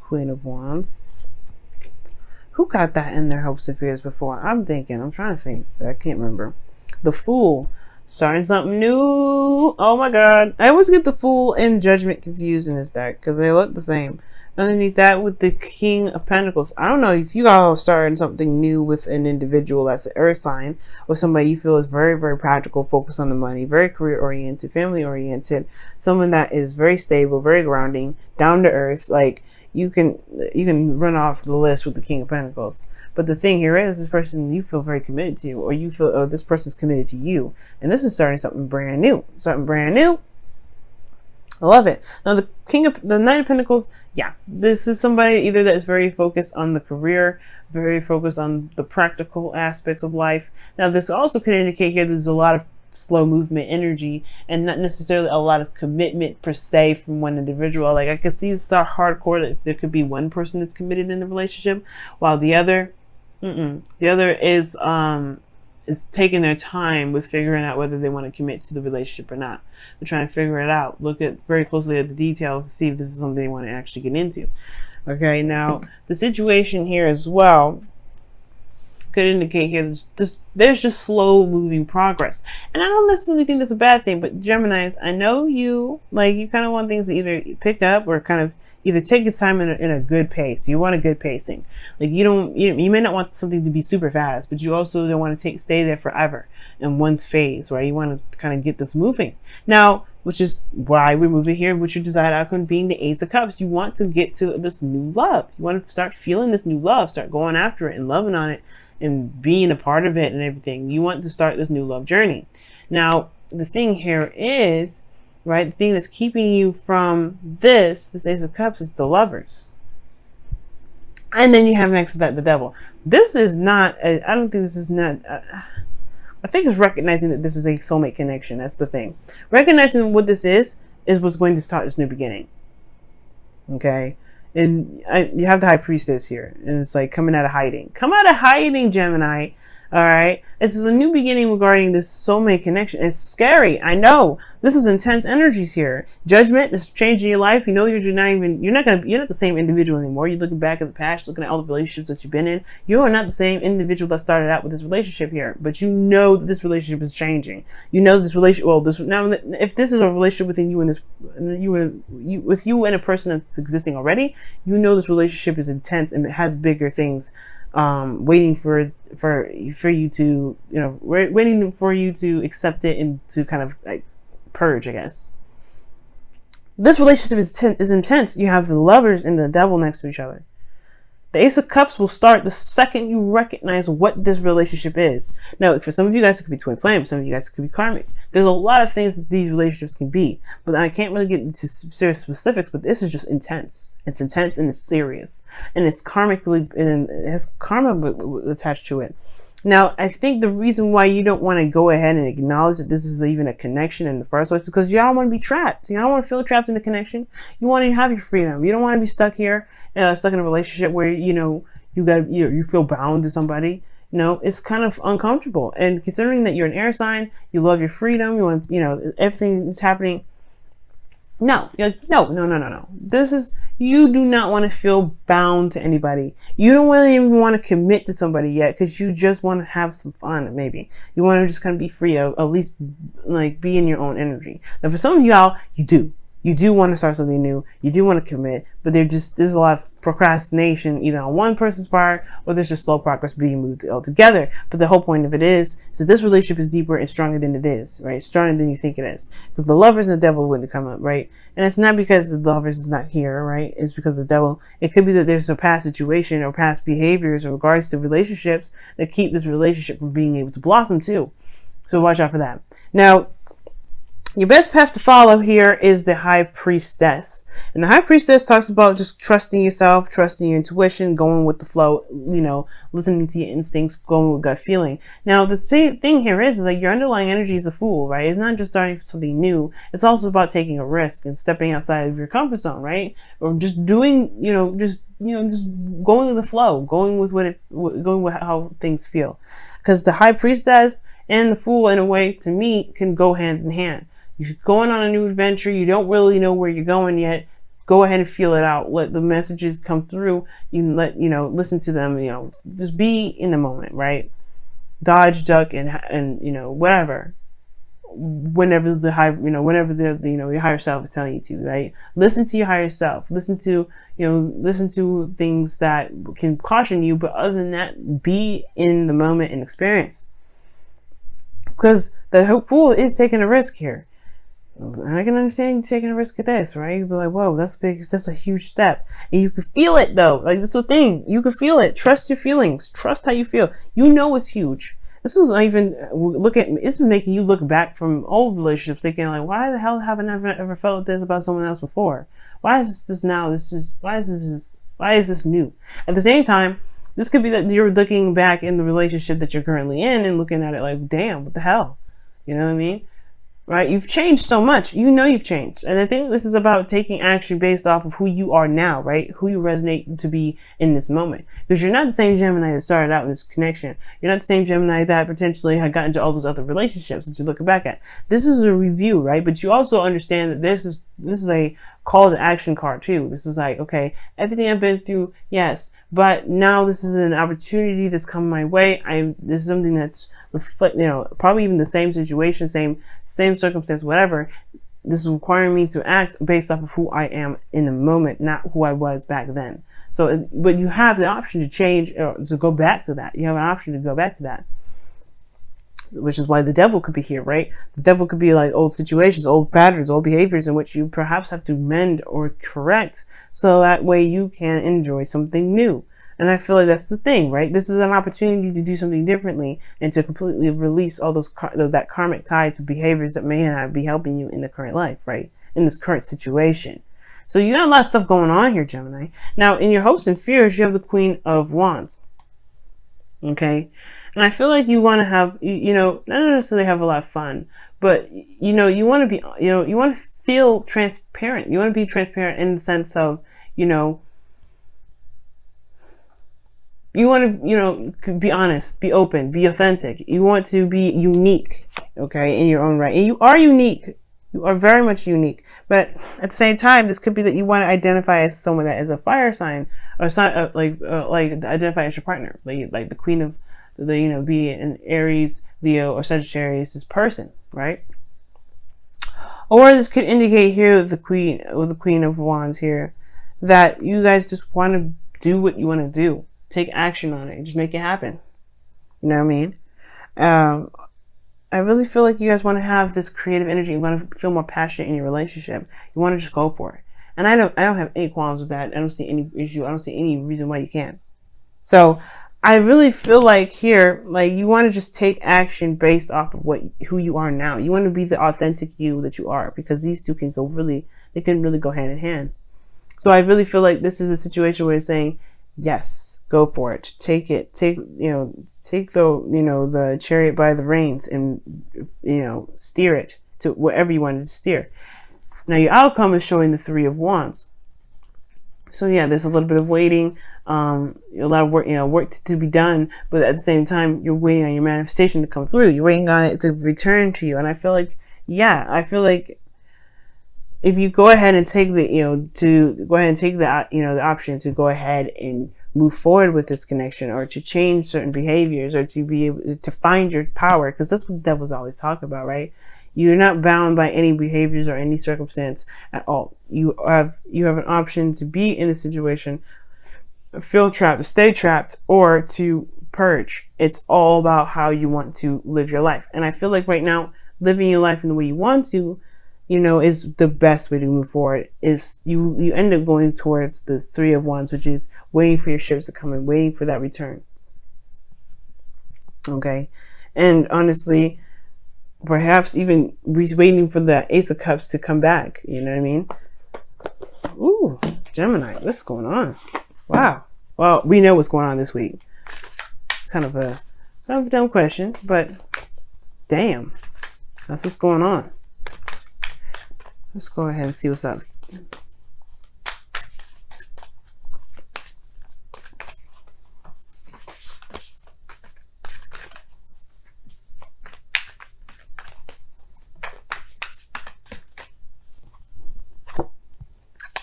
Queen of Wands. Who got that in their hopes and fears before? I'm trying to think. I can't remember. The Fool. Starting something new. Oh my god. I always get the Fool and Judgment confused in this deck because they look the same. Underneath that with the King of Pentacles. I don't know if you all starting something new with an individual that's an earth sign or somebody you feel is very, very practical, focused on the money, very career oriented, family oriented, someone that is very stable, very grounding, down to earth. Like you can run off the list with the King of Pentacles. But the thing here is this person you feel very committed to, or you feel, oh, this person's committed to you. And this is starting something brand new. Something brand new. I love it. Now the Knight of Pentacles, yeah, this is somebody either that is very focused on the career, very focused on the practical aspects of life. Now this also could indicate here there's a lot of slow movement energy and not necessarily a lot of commitment per se from one individual. Like I could see it's so hardcore that there could be one person that's committed in the relationship while the other is taking their time with figuring out whether they want to commit to the relationship or not. They're trying to figure it out, look at very closely at the details to see if this is something they want to actually get into. Okay, now the situation here as well could indicate here there's just slow moving progress. And I don't necessarily think that's a bad thing, but Geminis, I know you kind of want things to either pick up or kind of either take your time in a good pace. You want a good pacing. Like you may not want something to be super fast, but you also don't want to stay there forever in one phase, right? You want to kind of get this moving. Now, which is why we're moving here, which your desired outcome being the Ace of Cups. You want to get to this new love. You want to start feeling this new love, start going after it and loving on it and being a part of it and everything. You want to start this new love journey. Now, the thing here is, right, the thing that's keeping you from this Ace of Cups is the Lovers. And then you have next to that the Devil. This is not, I don't think this is not, I think it's recognizing that this is a soulmate connection. That's the thing. Recognizing what this is what's going to start this new beginning. Okay? And you have the High Priestess here. And it's like coming out of hiding. Come out of hiding, Gemini. All right. This is a new beginning regarding this soulmate connection. It's scary. I know this is intense energies here. Judgment is changing your life. You know, you're not the same individual anymore. You're looking back at the past, looking at all the relationships that you've been in. You are not the same individual that started out with this relationship here, but you know that this relationship is changing. You know this relationship. Well, now if this is a relationship within you and with you and a person that's existing already, you know this relationship is intense and it has bigger things waiting for you to, waiting for you to accept it and to kind of like purge, I guess. This relationship is intense. You have the Lovers and the Devil next to each other. The Ace of Cups will start the second you recognize what this relationship is. Now, for some of you guys, it could be twin flame. Some of you guys, it could be karmic. There's a lot of things that these relationships can be, but I can't really get into serious specifics, but this is just intense. It's intense and it's serious. And it's karmically, and it has karma attached to it. Now, I think the reason why you don't want to go ahead and acknowledge that this is even a connection in the first place is because y'all want to be trapped. You don't want to feel trapped in the connection. You want to have your freedom. You don't want to be stuck here, stuck in a relationship where, you feel bound to somebody. It's kind of uncomfortable. And considering that you're an air sign, you love your freedom, you want, everything that's happening. No. This is, you do not want to feel bound to anybody. You don't really even want to commit to somebody yet because you just want to have some fun, maybe. You want to just kind of be free, at least like be in your own energy. Now for some of y'all, you do. You do want to start something new. You do want to commit, but there's a lot of procrastination either on one person's part or there's just slow progress being moved altogether. But the whole point of it is that this relationship is deeper and stronger than it is, right? Stronger than you think it is. Because the Lovers and the Devil wouldn't come up, right? And it's not because the Lovers is not here, right? It's because the Devil, it could be that there's a past situation or past behaviors in regards to relationships that keep this relationship from being able to blossom too. So watch out for that. Now, your best path to follow here is the High Priestess. And the High Priestess talks about just trusting yourself, trusting your intuition, going with the flow, listening to your instincts, going with gut feeling. Now, the same thing here is like your underlying energy is a Fool, right? It's not just starting something new. It's also about taking a risk and stepping outside of your comfort zone, right? Or just doing, just going with the flow, going with how things feel. Because the High Priestess and the Fool, in a way, to me, can go hand in hand. You're going on a new adventure. You don't really know where you're going yet. go ahead and feel it out. Let the messages come through. Listen to them, just be in the moment, right? Dodge, duck, and whatever. Whenever your higher self is telling you to, right? Listen to your higher self. Listen to things that can caution you, but other than that, be in the moment and experience. Because the fool is taking a risk here. I can understand you taking a risk at this, right? You'd be like, whoa, that's big. That's a huge step. And you can feel it, though. Like, that's the thing. You can feel it. Trust your feelings. Trust how you feel. You know it's huge. This is making you look back from old relationships thinking, like, why the hell haven't I ever felt this about someone else before? Why is this now? Why is this new? At the same time, this could be that you're looking back in the relationship that you're currently in and looking at it like, damn, what the hell? You know what I mean? Right? You've changed so much. You've changed. And I think this is about taking action based off of who you are now, right? Who you resonate to be in this moment. Because you're not the same Gemini that started out in this connection. You're not the same Gemini that potentially had gotten into all those other relationships that you're looking back at. This is a review, right? But you also understand that this is a call to action card too. This is like, okay, everything I've been through, yes, but now this is an opportunity that's come my way. This is something that's probably even the same situation, same circumstance, whatever. This is requiring me to act based off of who I am in the moment, not who I was back then. So, but you have the option to change or to go back to that. You have an option to go back to that. Which is why the devil could be here, right? The devil could be like old situations, old patterns, old behaviors in which you perhaps have to mend or correct so that way you can enjoy something new. And I feel like that's the thing, right? This is an opportunity to do something differently and to completely release all that karmic tie to behaviors that may not be helping you in the current life, right? In this current situation. So you got a lot of stuff going on here, Gemini. Now, in your hopes and fears, you have the Queen of Wands. Okay? And I feel like you want to have, not necessarily have a lot of fun, but, you want to be, you want to feel transparent. You want to be transparent in the sense of, you want to, be honest, be open, be authentic. You want to be unique, okay, in your own right. And you are unique. You are very much unique. But at the same time, this could be that you want to identify as someone that is a fire sign or like identify as your partner, like the Queen of be an Aries, Leo, or Sagittarius, this person, right? Or this could indicate here with the Queen of Wands here that you guys just want to do what you want to do. Take action on it. Just make it happen. You know what I mean? I really feel like you guys want to have this creative energy. You want to feel more passionate in your relationship. You want to just go for it. And I don't have any qualms with that. I don't see any issue. I don't see any reason why you can't. So I really feel like here, like you want to just take action based off of who you are now. You want to be the authentic you that you are, because these two can really go hand in hand. So I really feel like this is a situation where you're saying, yes, go for it. Take the chariot by the reins and, steer it to wherever you want it to steer. Now your outcome is showing the Three of Wands. So yeah, there's a little bit of waiting, a lot of work to be done, but at the same time, you're waiting on your manifestation to come through. You're waiting on it to return to you. And I feel like, if you go ahead and take the option to go ahead and move forward with this connection, or to change certain behaviors, or to be able to find your power, because that's what the devil's always talking about, right? You're not bound by any behaviors or any circumstance at all. You have an option to be in a situation, feel trapped, stay trapped, or to purge. It's all about how you want to live your life. And I feel like right now, living your life in the way you want to, is the best way to move forward. Is you end up going towards the Three of Wands, which is waiting for your ships to come in, waiting for that return. Okay. And honestly, perhaps even waiting for the Ace of Cups to come back. You know what I mean? Ooh, Gemini, what's going on? Wow. Well, we know what's going on this week. Kind of a dumb question, but damn, that's what's going on. Let's go ahead and see what's up.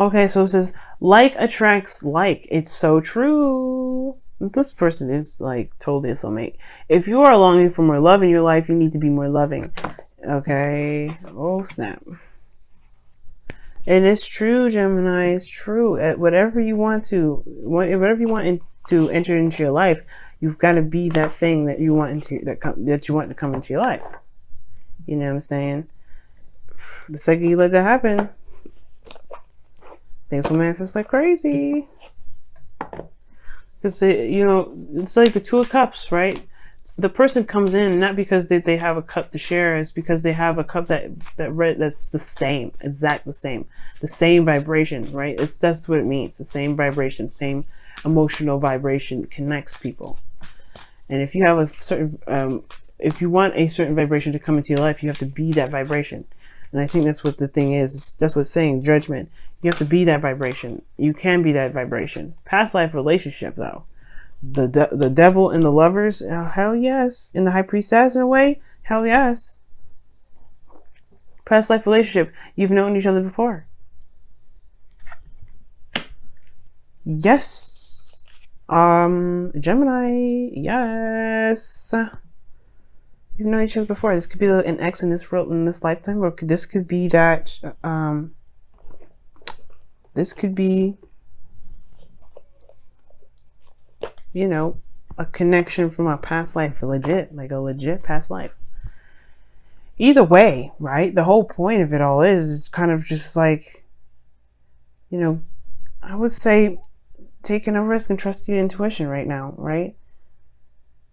Okay, so it says, like attracts like. It's so true. This person is like totally a soulmate. If you are longing for more love in your life, you need to be more loving. Okay. Oh, snap. And it's true, Gemini. It's true. Whatever you want to enter into your life, you've got to be that thing that you want that you want to come into your life. You know what I'm saying? The second you let that happen, things will manifest like crazy. Because it's like the Two of Cups, right? The person comes in not because they have a cup to share, it's because they have a cup that's the same, exact the same vibration, right? That's what it means. The same vibration, same emotional vibration connects people. And if you have a certain, if you want a certain vibration to come into your life, you have to be that vibration. And I think that's what the thing is. That's what's saying, judgment. You have to be that vibration. You can be that vibration. Past life relationship, though. The devil and the lovers, hell yes. And the high priestess, in a way, hell yes. Past life relationship, you've known each other before. Yes. Gemini, yes. You've known each other before. This could be an ex in this world, in this lifetime, or this could be that, this could be, you know, a connection from a past life, like a legit past life. Either way, right? The whole point of it all is kind of just like, you know, I would say taking a risk and trusting your intuition right now, right?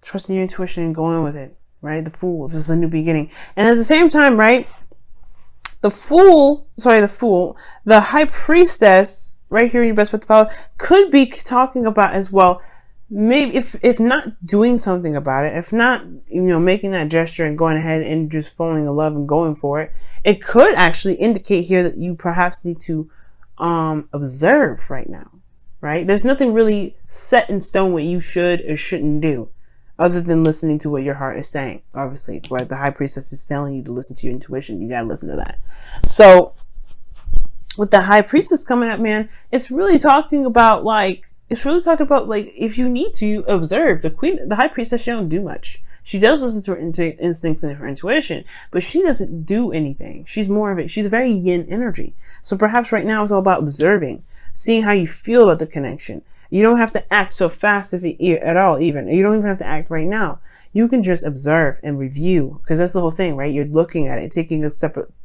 Trusting your intuition and going with it, right? The Fool. This is a new beginning. And at the same time, right? The High Priestess, right here in your best bet to follow, could be talking about as well, maybe if not doing something about it, if not, you know, making that gesture and going ahead and just falling in love and going for it, it could actually indicate here that you perhaps need to observe right now, right? There's nothing really set in stone what you should or shouldn't do, other than listening to what your heart is saying. Obviously, what the High Priestess is telling you to listen to your intuition, you gotta listen to that. So with the High Priestess coming up, man, it's really talking about like, if you need to observe the High Priestess, she don't do much. She does listen to her instincts and her intuition, but she doesn't do anything. She's more of it. She's a very yin energy. So perhaps right now it's all about observing, seeing how you feel about the connection. You don't have to act so fast at all, even. You don't even have to act right now. You can just observe and review, because that's the whole thing, right? You're looking at it, taking a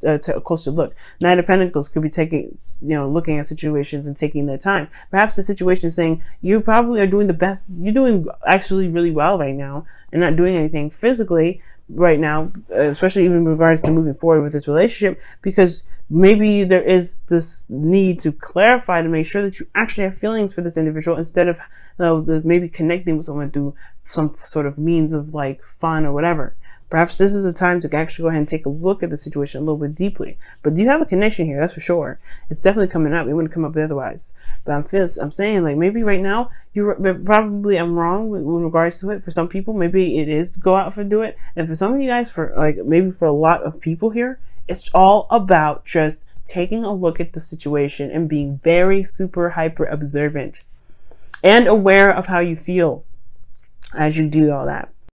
a closer look. Knight of Pentacles could be taking, looking at situations and taking their time. Perhaps the situation is saying you probably are doing the best. You're doing actually really well right now and not doing anything physically right now, especially even in regards to moving forward with this relationship, because maybe there is this need to clarify to make sure that you actually have feelings for this individual instead of maybe connecting with someone through some sort of means of like fun or whatever. Perhaps this is a time to actually go ahead and take a look at the situation a little bit deeply. But you have a connection here, that's for sure. It's definitely coming up. It wouldn't come up otherwise. But I'm saying, like, maybe right now, I'm wrong with regards to it. For some people, maybe it is to go out and do it. And for some of you guys, maybe for a lot of people here, it's all about just taking a look at the situation and being very super hyper observant and aware of how you feel as you do all that.